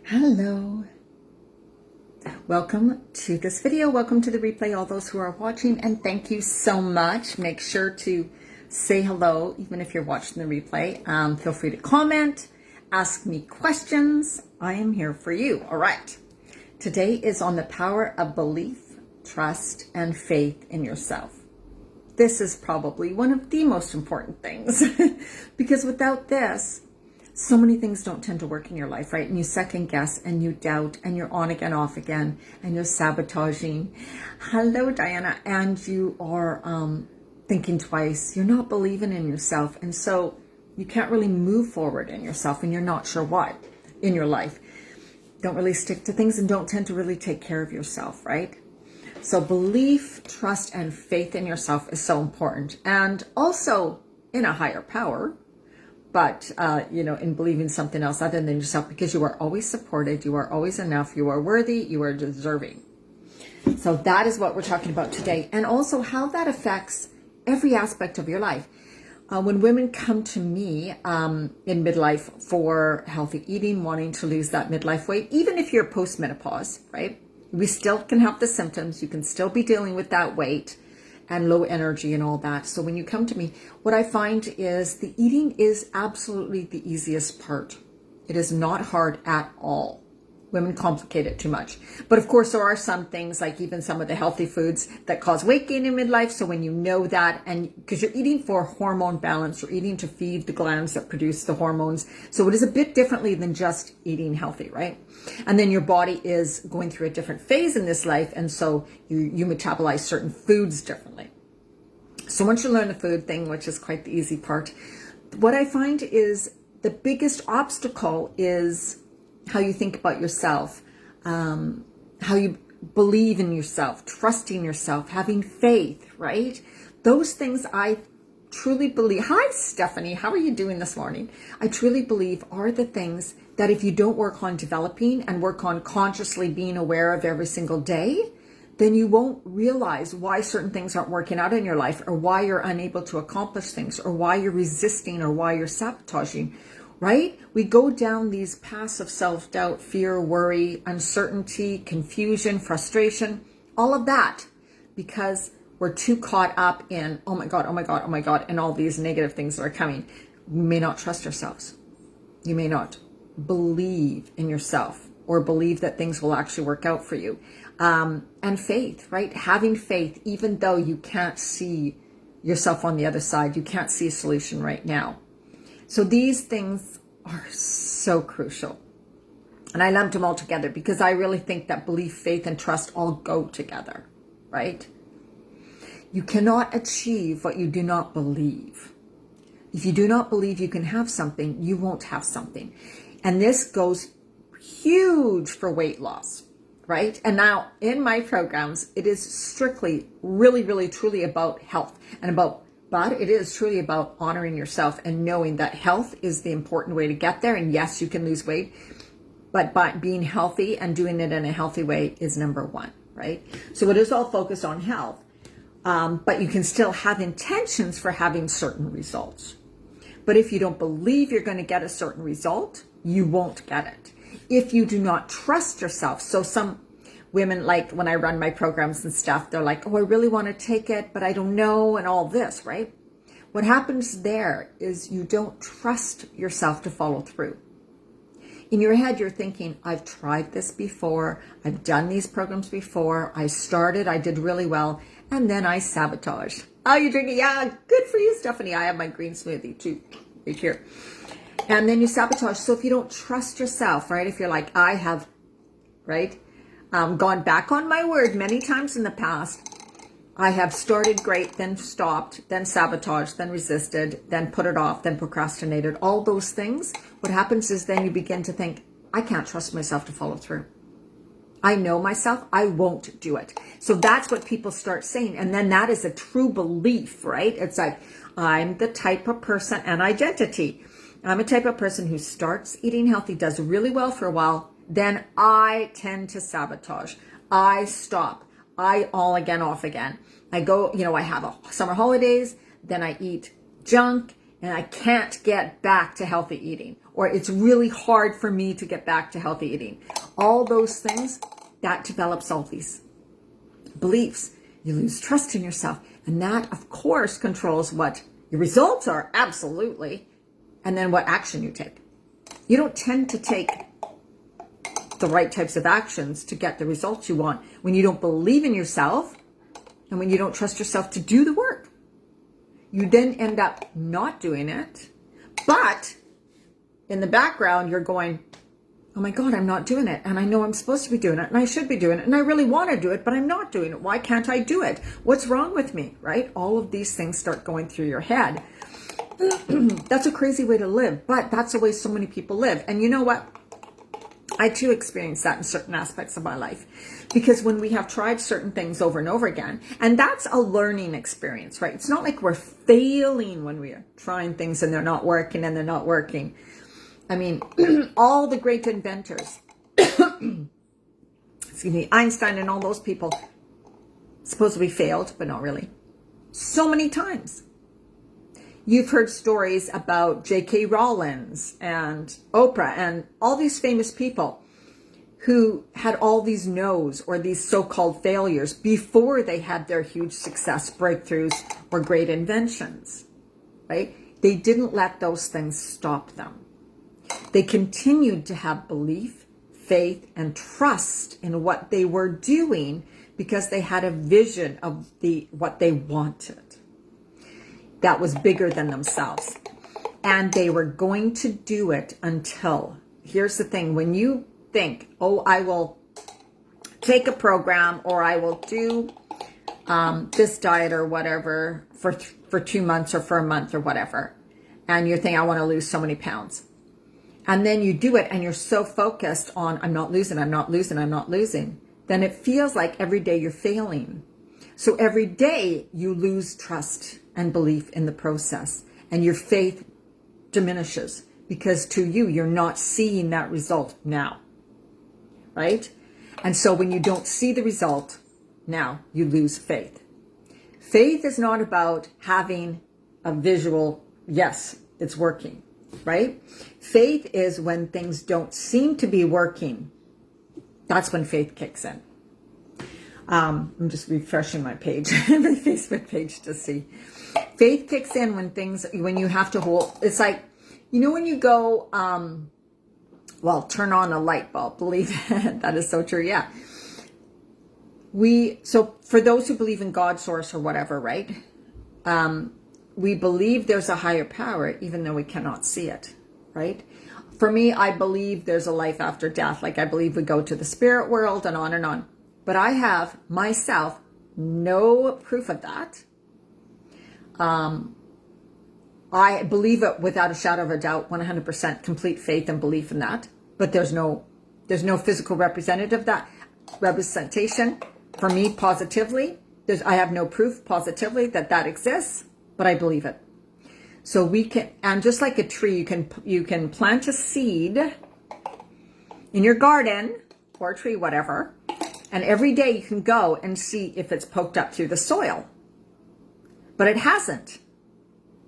Hello. Welcome to this video. Welcome to the replay, all those who are watching, and thank you so much. Make sure to say hello, even if you're watching the replay. Feel free to comment, ask me questions. I am here for you. All right. Today is on the power of belief, trust, and faith in yourself. This is probably one of the most important things because without this, so many things don't tend to work in your life, right? And you second guess and you doubt and you're on again, off again, and you're sabotaging. Hello, Diana. And you are thinking twice. You're not believing in yourself. And so you can't really move forward in yourself and you're not sure what in your life. Don't really stick to things and don't tend to really take care of yourself, right? So belief, trust, and faith in yourself is so important. And also in a higher power. But, in believing something else other than yourself, because you are always supported, you are always enough, you are worthy, you are deserving. So that is what we're talking about today. And also how that affects every aspect of your life. When women come to me in midlife for healthy eating, wanting to lose that midlife weight, even if you're post-menopause, right? We still can have the symptoms. You can still be dealing with that weight and low energy and all that. So when you come to me, what I find is the eating is absolutely the easiest part. It is not hard at all. Women complicate it too much. But of course, there are some things like even some of the healthy foods that cause weight gain in midlife. So when you know that, and because you're eating for hormone balance, you're eating to feed the glands that produce the hormones. So it is a bit differently than just eating healthy, right? And then your body is going through a different phase in this life. And so you metabolize certain foods differently. So once you learn the food thing, which is quite the easy part, what I find is the biggest obstacle is how you think about yourself, how you believe in yourself, trusting yourself, having faith, right? Those things I truly believe. Hi, Stephanie. How are you doing this morning? I truly believe are the things that if you don't work on developing and work on consciously being aware of every single day, then you won't realize why certain things aren't working out in your life, or why you're unable to accomplish things, or why you're resisting, or why you're sabotaging, right? We go down these paths of self-doubt, fear, worry, uncertainty, confusion, frustration, all of that, because we're too caught up in, oh my God, oh my God, oh my God, and all these negative things that are coming. You may not trust yourselves. You may not believe in yourself or believe that things will actually work out for you. And faith, right? Having faith, even though you can't see yourself on the other side, you can't see a solution right now. So these things are so crucial. And I lumped them all together because I really think that belief, faith, and trust all go together, right? You cannot achieve what you do not believe. If you do not believe you can have something, you won't have something. And this goes huge for weight loss, right? And now in my programs, it is strictly, really, really, truly about health but it is truly about honoring yourself and knowing that health is the important way to get there. And yes, you can lose weight, but by being healthy and doing it in a healthy way is number one, right? So it is all focused on health, but you can still have intentions for having certain results. But if you don't believe you're going to get a certain result, you won't get it. If you do not trust yourself, so some women, like when I run my programs and stuff, they're like, oh, I really want to take it, but I don't know, and all this, right? What happens there is you don't trust yourself to follow through. In your head, you're thinking, I've tried this before. I've done these programs before. I started, I did really well, and then I sabotaged. Oh, you're drinking? Yeah, good for you, Stephanie. I have my green smoothie too, right here. And then you sabotage. So if you don't trust yourself, right? If you're like, I have, right? Gone back on my word many times in the past. I have started great, then stopped, then sabotaged, then resisted, then put it off, then procrastinated. All those things. What happens is then you begin to think, I can't trust myself to follow through. I know myself, I won't do it. So that's what people start saying. And then that is a true belief, right? It's like, I'm the type of person, and identity. I'm a type of person who starts eating healthy, does really well for a while, then I tend to sabotage. I stop. I all again, off again. I go, I have a summer holidays, then I eat junk, and I can't get back to healthy eating. or it's really hard for me to get back to healthy eating. All those things, that develops all these beliefs. You lose trust in yourself. And that, of course, controls what your results are, absolutely, and then what action you take. You don't tend to take the right types of actions to get the results you want when you don't believe in yourself and when you don't trust yourself to do the work. You then end up not doing it, but in the background, you're going, oh my God, I'm not doing it. And I know I'm supposed to be doing it and I should be doing it. And I really want to do it, but I'm not doing it. Why can't I do it? What's wrong with me, right? All of these things start going through your head. That's a crazy way to live, but that's the way so many people live. And you know what? I too experienced that in certain aspects of my life, because when we have tried certain things over and over again, and that's a learning experience, right? It's not like we're failing when we are trying things and they're not working and they're not working. I mean, all the great inventors, excuse me, Einstein and all those people supposedly failed, but not really. So many times. You've heard stories about J.K. Rowling and Oprah and all these famous people who had all these no's or these so-called failures before they had their huge success, breakthroughs, or great inventions, right? They didn't let those things stop them. They continued to have belief, faith, and trust in what they were doing because they had a vision of what they wanted that was bigger than themselves. And they were going to do it until, here's the thing, when you think, oh, I will take a program or I will do this diet or whatever for 2 months or for a month or whatever, and you're thinking, I want to lose so many pounds. And then you do it and you're so focused on, I'm not losing, I'm not losing, I'm not losing. Then it feels like every day you're failing. So every day you lose trust and belief in the process, and your faith diminishes because to you, you're not seeing that result now, right? And so when you don't see the result now, you lose faith. Faith is not about having a visual, yes, it's working, right? Faith is when things don't seem to be working. That's when faith kicks in. I'm just refreshing my page, my Facebook page to see. Faith kicks in when you have to hold, it's like, you know, when you go, turn on a light bulb, believe it. That is so true. Yeah. So for those who believe in God, source, or whatever, right? We believe there's a higher power, even though we cannot see it, right? For me, I believe there's a life after death. Like I believe we go to the spirit world and on and on. But I have myself no proof of that. I believe it without a shadow of a doubt, 100% complete faith and belief in that. But there's no physical representation for me positively. I have no proof positively that exists, but I believe it. So we can, and just like a tree, you can plant a seed in your garden or a tree, whatever. And every day you can go and see if it's poked up through the soil. But it hasn't.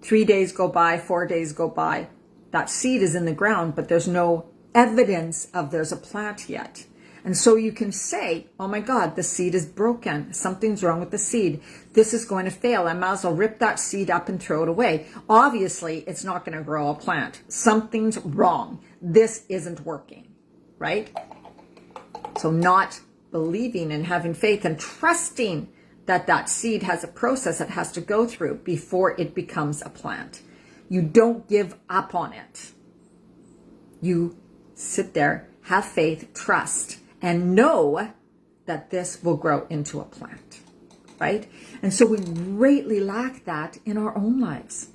3 days go by, 4 days go by. That seed is in the ground, but there's no evidence of there's a plant yet. And so you can say, oh my God, the seed is broken. Something's wrong with the seed. This is going to fail. I might as well rip that seed up and throw it away. Obviously, it's not going to grow a plant. Something's wrong. This isn't working, right? So not believing and having faith and trusting that seed has a process it has to go through before it becomes a plant. You don't give up on it. You sit there, have faith, trust, and know that this will grow into a plant, right? And so we greatly lack that in our own lives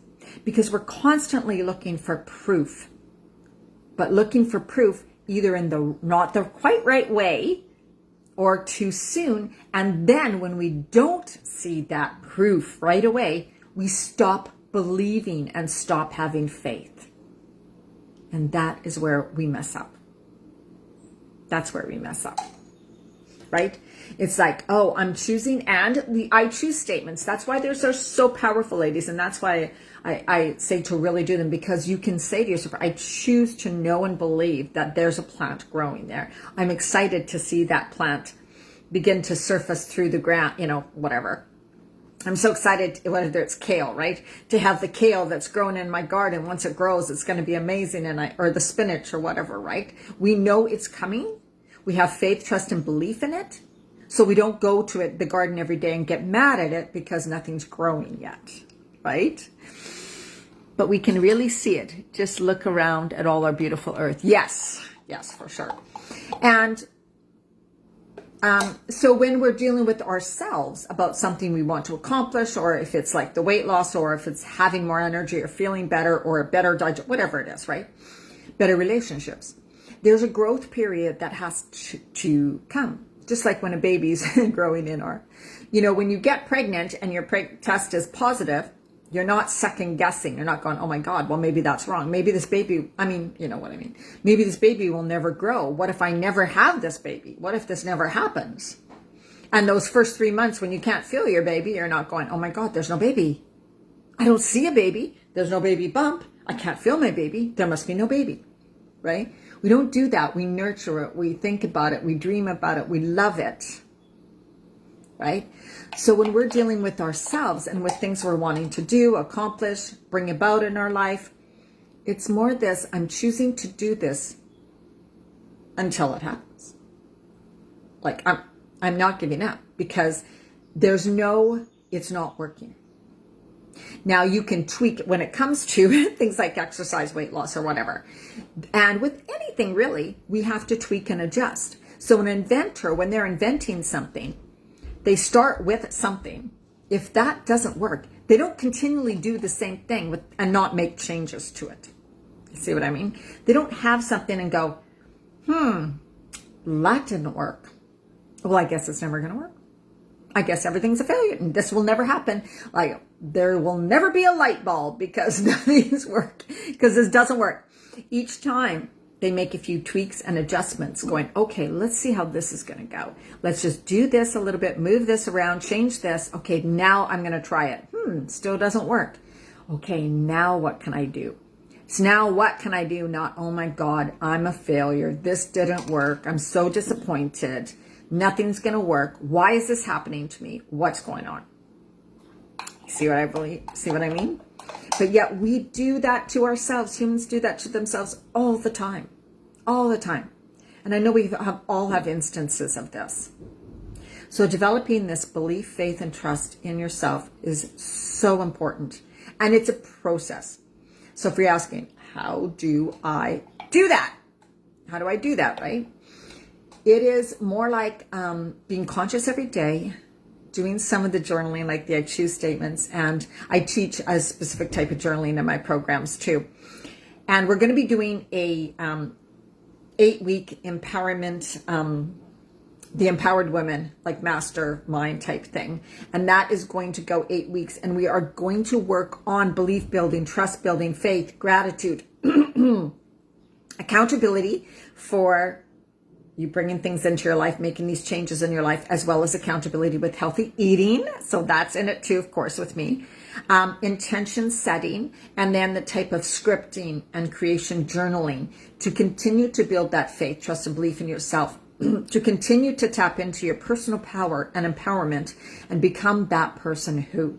because we're constantly looking for proof, but looking for proof either in not the quite right way or too soon. And then when we don't see that proof right away, we stop believing and stop having faith. And that is where we mess up. That's where we mess up, right? It's like, oh, I'm choosing, and the I choose statements. That's why they're so powerful, ladies. And that's why I say to really do them, because you can say to yourself, I choose to know and believe that there's a plant growing there. I'm excited to see that plant begin to surface through the ground, whatever. I'm so excited, whether it's kale, right? To have the kale that's grown in my garden. Once it grows, it's going to be amazing. Or the spinach or whatever, right? We know it's coming. We have faith, trust, and belief in it. So we don't go to the garden every day and get mad at it because nothing's growing yet, right? But we can really see it. Just look around at all our beautiful earth. Yes, for sure. And so when we're dealing with ourselves about something we want to accomplish, or if it's like the weight loss, or if it's having more energy or feeling better or a better digest, whatever it is, right? Better relationships. There's a growth period that has to come. Just like when a baby's growing in when you get pregnant and your test is positive, you're not second guessing. You're not going, oh my God, well, maybe that's wrong. Maybe this baby, you know what I mean? Maybe this baby will never grow. What if I never have this baby? What if this never happens? And those first 3 months when you can't feel your baby, you're not going, oh my God, there's no baby. I don't see a baby. There's no baby bump. I can't feel my baby. There must be no baby, right? We don't do that. We nurture it. We think about it. We dream about it. We love it, right? So when we're dealing with ourselves and with things we're wanting to do, accomplish, bring about in our life, it's more this, I'm choosing to do this until it happens. Like I'm not giving up, because it's not working. Now you can tweak when it comes to things like exercise, weight loss, or whatever. And with anything really, we have to tweak and adjust. So an inventor, when they're inventing something, they start with something. If that doesn't work, they don't continually do the same thing and not make changes to it. You see what I mean? They don't have something and go, that didn't work. Well, I guess it's never going to work. I guess everything's a failure and this will never happen. Like there will never be a light bulb because nothing's work, because this doesn't work. Each time they make a few tweaks and adjustments going, okay, let's see how this is going to go. Let's just do this a little bit, move this around, change this. Okay, now I'm going to try it. Still doesn't work. Okay, now what can I do? So now what can I do? Not, oh my God, I'm a failure. This didn't work. I'm so disappointed. Nothing's going to work. Why is this happening to me? What's going on? See what I mean? But yet we do that to ourselves. Humans do that to themselves all the time. All the time. And I know we all have instances of this. So developing this belief, faith, and trust in yourself is so important. And it's a process. So if you're asking, how do I do that? How do I do that, right? It is more like being conscious every day, doing some of the journaling, like the I choose statements. And I teach a specific type of journaling in my programs too. And we're going to be doing a 8-week empowerment, the empowered women, like mastermind type thing. And that is going to go 8 weeks. And we are going to work on belief building, trust building, faith, gratitude, accountability for you bringing things into your life, making these changes in your life, as well as accountability with healthy eating. So that's in it too, of course, with me. Intention setting, and then the type of scripting and creation journaling to continue to build that faith, trust, and belief in yourself, to continue to tap into your personal power and empowerment and become that person who.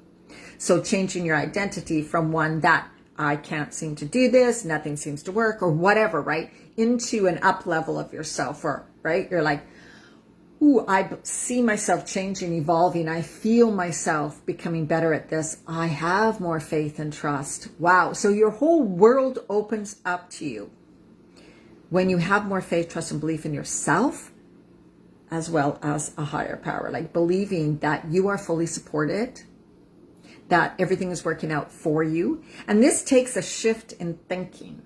So changing your identity from one that I can't seem to do this, nothing seems to work, or whatever, right? Into an up level of yourself, or right? You're like, ooh, I see myself changing, evolving. I feel myself becoming better at this. I have more faith and trust. Wow. So your whole world opens up to you when you have more faith, trust, and belief in yourself, as well as a higher power, like believing that you are fully supported, that everything is working out for you. And this takes a shift in thinking,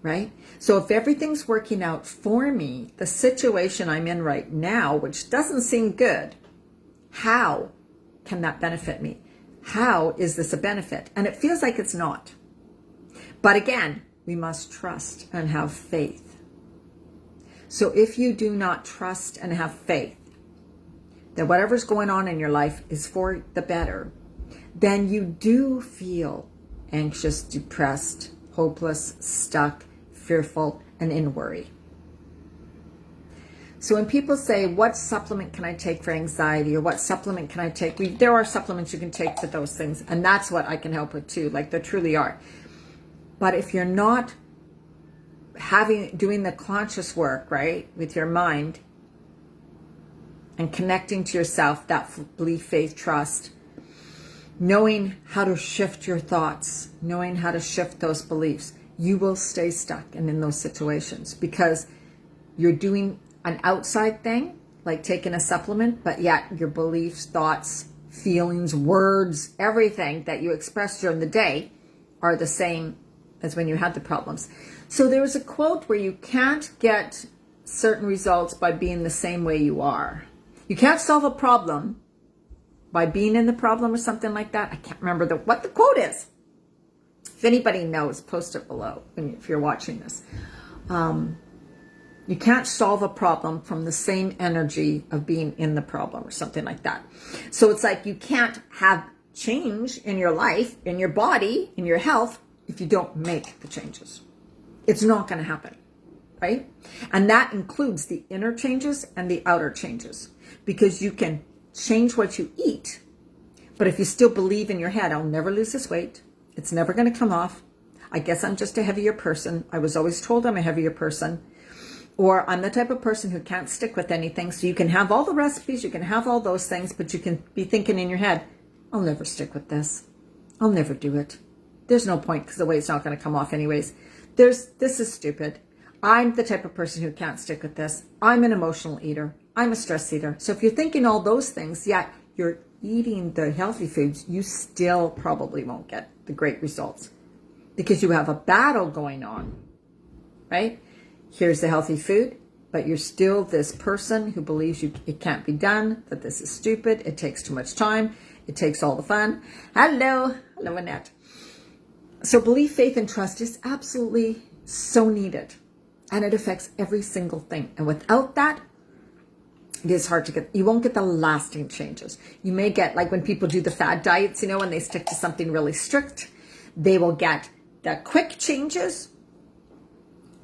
right? So if everything's working out for me, the situation I'm in right now, which doesn't seem good, how can that benefit me? How is this a benefit? And it feels like it's not. But again, we must trust and have faith. So if you do not trust and have faith, that whatever's going on in your life is for the better, then you do feel anxious, depressed, hopeless, stuck, fearful, and in worry. So when people say, what supplement can I take for anxiety, or what supplement can I take? There are supplements you can take for those things, and that's what I can help with too. Like, there truly are. But if you're not doing the conscious work, right, with your mind and connecting to yourself, that belief, faith, trust, knowing how to shift your thoughts, knowing how to shift those beliefs, you will stay stuck and in those situations because you're doing an outside thing, like taking a supplement, but yet your beliefs, thoughts, feelings, words, everything that you express during the day are the same as when you had the problems. So there was a quote where you can't get certain results by being the same way you are. You can't solve a problem by being in the problem or something like that. I can't remember what the quote is. If anybody knows, post it below if you're watching this. You can't solve a problem from the same energy of being in the problem or something like that. So it's like you can't have change in your life, in your body, in your health, if you don't make the changes. It's not going to happen, right? And that includes the inner changes and the outer changes, because you can change what you eat, but if you still believe in your head, I'll never lose this weight, it's never going to come off, I guess I'm just a heavier person, I was always told I'm a heavier person, or I'm the type of person who can't stick with anything. So you can have all the recipes, you can have all those things, but you can be thinking in your head, I'll never stick with this, I'll never do it, there's no point because the weight's not going to come off anyways, this is stupid, I'm the type of person who can't stick with this, I'm an emotional eater, I'm a stress eater. So if you're thinking all those things, yet you're eating the healthy foods, you still probably won't get the great results because you have a battle going on, right? Here's the healthy food, but you're still this person who believes it can't be done, that this is stupid, it takes too much time, it takes all the fun. Hello, Annette. So belief, faith, and trust is absolutely so needed, and it affects every single thing. And without that, it is hard to get, you won't get the lasting changes. You may get, like when people do the fad diets, when they stick to something really strict, they will get the quick changes,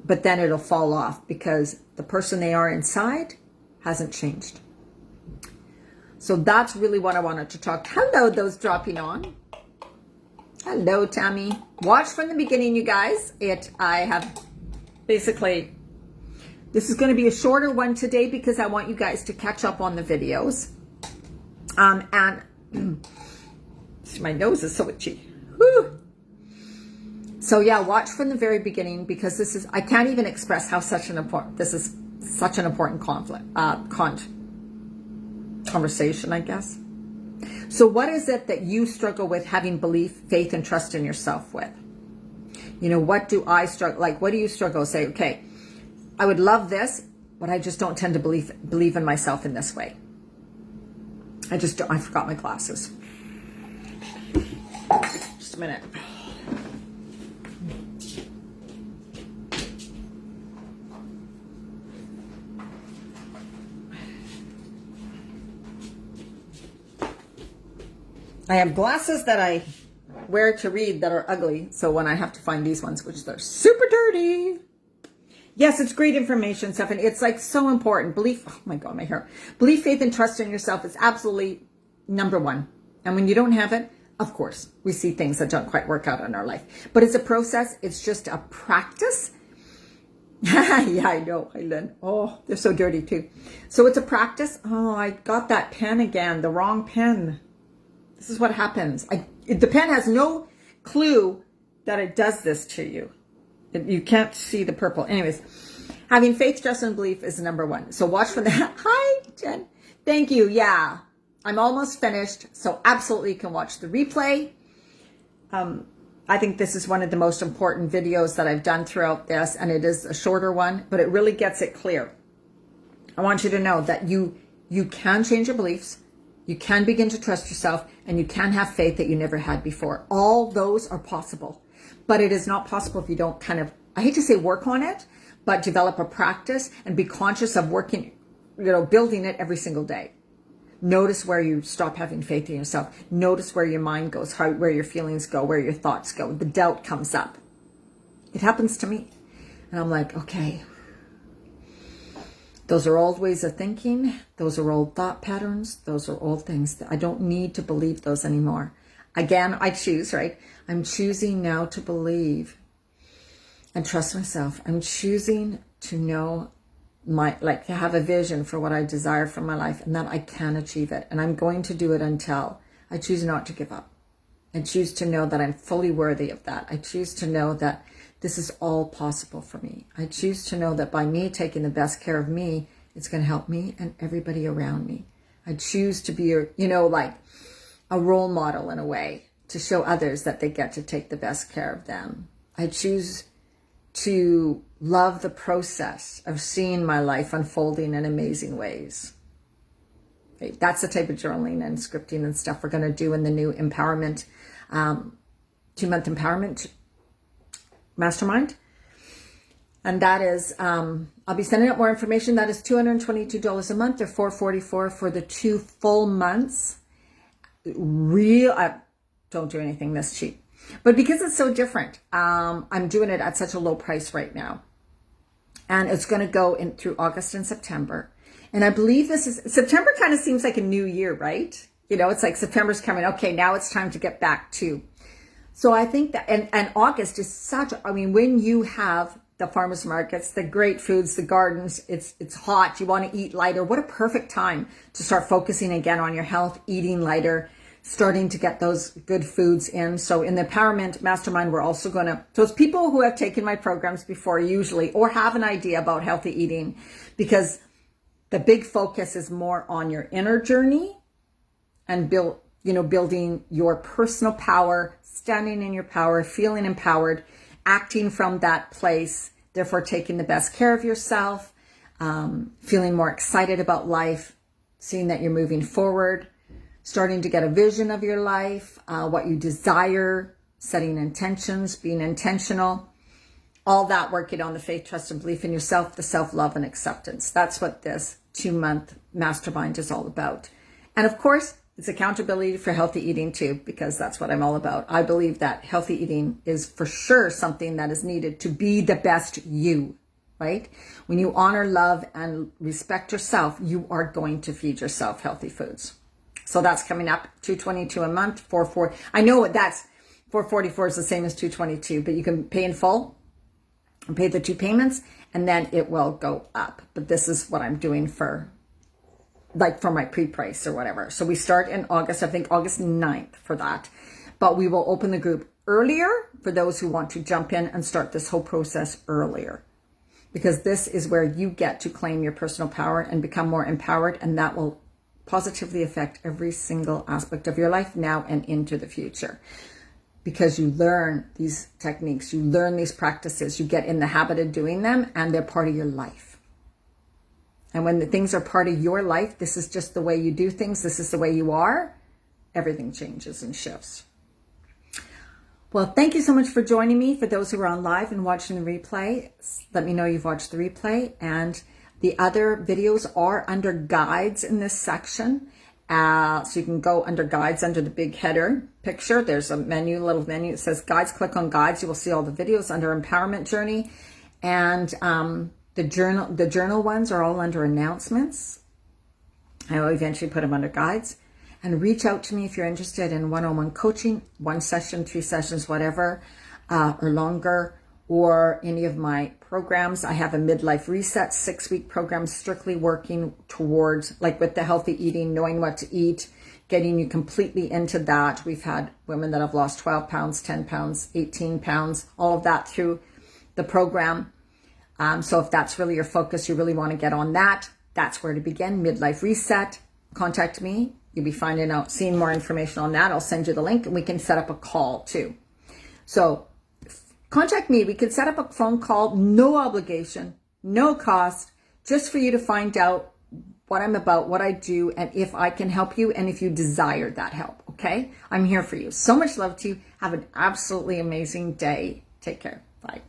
but then it'll fall off because the person they are inside hasn't changed. So that's really what I wanted to talk. Hello, those dropping on. Hello, Tammy. Watch from the beginning, you guys. I have basically, this is going to be a shorter one today because I want you guys to catch up on the videos. And my nose is so itchy. Whew. So yeah, watch from the very beginning because I can't even express how this is such an important conversation, I guess. So what is it that you struggle with having belief, faith, and trust in yourself with? What do I struggle, like, what do you struggle? Say, okay, I would love this, but I just don't tend to believe in myself in this way. I forgot my glasses. Just a minute. I have glasses that I wear to read that are ugly. So when I have to find these ones, which they're super dirty. Yes, it's great information, Stephanie. It's like so important. Belief, oh my God, my hair. Belief, faith, and trust in yourself is absolutely number one. And when you don't have it, of course, we see things that don't quite work out in our life. But it's a process. It's just a practice. Yeah, I know. Hi, Lynn. Oh, they're so dirty too. So it's a practice. Oh, I got that pen again. The wrong pen. This is what happens. The pen has no clue that it does this to you. You can't see the purple. Anyways, having faith, trust, and belief is number one. So watch for that. Hi, Jen. Thank you. Yeah, I'm almost finished. So absolutely you can watch the replay. I think this is one of the most important videos that I've done throughout this, and it is a shorter one, but it really gets it clear. I want you to know that you can change your beliefs. You can begin to trust yourself, and you can have faith that you never had before. All those are possible, but it is not possible if you don't kind of, I hate to say work on it, but develop a practice and be conscious of working, building it every single day. Notice where you stop having faith in yourself. Notice where your mind goes, where your feelings go, where your thoughts go. The doubt comes up. It happens to me. And I'm like, okay, those are old ways of thinking. Those are old thought patterns. Those are old things that I don't need to believe those anymore. Again, I choose, right? I'm choosing now to believe and trust myself. I'm choosing to know to have a vision for what I desire for my life and that I can achieve it. And I'm going to do it until I choose not to give up. I choose to know that I'm fully worthy of that. I choose to know that this is all possible for me. I choose to know that by me taking the best care of me, it's going to help me and everybody around me. I choose to be, a role model in a way to show others that they get to take the best care of them. I choose to love the process of seeing my life unfolding in amazing ways. Okay, that's the type of journaling and scripting and stuff we're going to do in the new empowerment, 2-month empowerment mastermind. And that is, I'll be sending out more information. That is $222 a month or $444 for the 2 full months. I don't do anything this cheap. But because it's so different, I'm doing it at such a low price right now. And it's going to go in through August and September. And I believe September kind of seems like a new year, right? It's like September's coming. Okay, now it's time to get back to. So I think that, and August is when you have the farmers markets, the great foods, the gardens, it's hot, you want to eat lighter. What a perfect time to start focusing again on your health, eating lighter, starting to get those good foods in. So in the Empowerment Mastermind, we're also going to, so it's people who have taken my programs before usually, or have an idea about healthy eating, because the big focus is more on your inner journey and building your personal power, standing in your power, feeling empowered, acting from that place, therefore taking the best care of yourself, feeling more excited about life, seeing that you're moving forward, starting to get a vision of your life, what you desire, setting intentions, being intentional, all that working on the faith, trust, and belief in yourself, the self-love and acceptance. That's what this 2-month mastermind is all about. And of course, it's accountability for healthy eating too, because that's what I'm all about. I believe that healthy eating is for sure something that is needed to be the best you, right? When you honor, love, and respect yourself, you are going to feed yourself healthy foods. So that's coming up, $222 a month, $444. I know that's $444 is the same as $222, but you can pay in full and pay the 2 payments, and then it will go up. But this is what I'm doing for my pre-price or whatever. So we start in August, I think August 9th for that. But we will open the group earlier for those who want to jump in and start this whole process earlier. Because this is where you get to claim your personal power and become more empowered, and that will positively affect every single aspect of your life now and into the future. Because you learn these techniques, you learn these practices, you get in the habit of doing them, and they're part of your life. And when the things are part of your life, this is just the way you do things, this is the way you are, everything changes and shifts. Well, thank you so much for joining me. For those who are on live and watching the replay, let me know you've watched the replay. And the other videos are under guides in this section. So you can go under guides, under the big header picture. There's a little menu. It says guides. Click on guides. You will see all the videos under empowerment journey. And the journal ones are all under announcements. I will eventually put them under guides. And reach out to me if you're interested in one-on-one coaching, 1 session, 3 sessions, whatever, or longer, or any of my programs. I have a midlife reset 6-week program strictly working towards, with the healthy eating, knowing what to eat, getting you completely into that. We've had women that have lost 12 pounds, 10 pounds, 18 pounds, all of that through the program. So if that's really your focus, you really want to get on that, that's where to begin. Midlife reset. Contact me. You'll be seeing more information on that. I'll send you the link, and we can set up a call too. So contact me. We can set up a phone call, no obligation, no cost, just for you to find out what I'm about, what I do, and if I can help you, and if you desire that help, okay? I'm here for you. So much love to you. Have an absolutely amazing day. Take care. Bye.